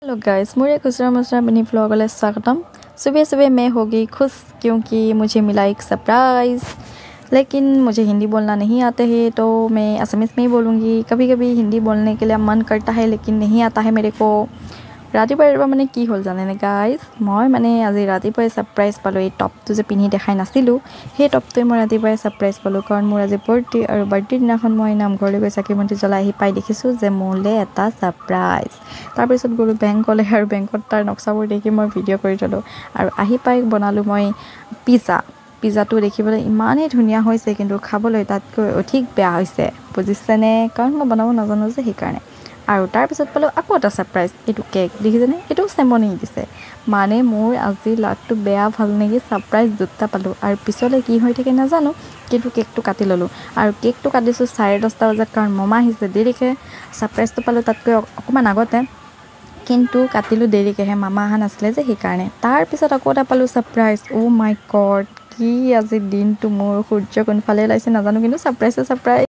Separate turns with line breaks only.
Hello guys, मेरे खुसरा मसरा mini vlog वाले स्वागतम। सुबह सुबह मैं हो गई खुश क्योंकि मुझे मिला एक सरप्राइज़। लेकिन मुझे हिंदी बोलना नहीं आता है तो मैं असमीज़ में ही बोलूँगी। कभी कभी हिंदी बोलने के लिए मन करता है लेकिन नहीं आता है मेरे को। रातिपुৱা মানে কি হ'ল জানেনে গাইজ, মই মানে আজি ৰাতিপুৱাই ছাৰপ্ৰাইজ পালোঁ। এই টপটো যে পিন্ধি দেখাই নাছিলোঁ, সেই টপটোৱে মই ৰাতিপুৱাই ছাৰপ্ৰাইজ পালোঁ। কাৰণ মোৰ আজি বাৰ্থডে, আৰু বাৰ্থডে দিনাখন মই নামঘৰলৈ গৈ চাকি বন্তি জ্বলাই আহি পাই দেখিছোঁ যে মোলৈ এটা ছাৰপ্ৰাইজ। তাৰপিছত গ'লোঁ বেংকলৈ, আৰু বেংকত তাৰ নক্সাবোৰ দেখি মই ভিডিঅ' কৰি থলোঁ। আৰু আহি পাই বনালোঁ মই পিজ্জাটো দেখিবলৈ ইমানেই ধুনীয়া হৈছে, কিন্তু খাবলৈ তাতকৈ অধিক বেয়া হৈছে, বুজিছেনে? কাৰণ মই বনাব নাজানো যে, সেইকাৰণে। আৰু তাৰপিছত পালোঁ আকৌ এটা ছাৰপ্ৰাইজ, এইটো কেক দেখিছেনে? এইটোও চেমনি দিছে। মানে মোৰ আজি লাকটো বেয়া ভাল নেকি, ছাৰপ্ৰাইজ দুটা পালোঁ। আৰু পিছলৈ কি হৈ থাকে নাজানো, কিন্তু কেকটো কাটি ল'লোঁ। আৰু কেকটো কাটিছোঁ 10:30 বজাত, কাৰণ মামা আহিছে দেৰিকৈ। ছাৰপ্ৰাইজটো পালোঁ তাতকৈ অকণমান আগতে, কিন্তু কাটিলোঁ দেৰিকৈহে, মামা অহা নাছিলে যে, সেইকাৰণে। তাৰপিছত আকৌ এটা পালোঁ ছাৰপ্ৰাইজ। অ' মাই গড, কি আজি দিনটো মোৰ সূৰ্য কোনফালে ওলাইছে নাজানো, কিন্তু ছাৰপ্ৰাইজ।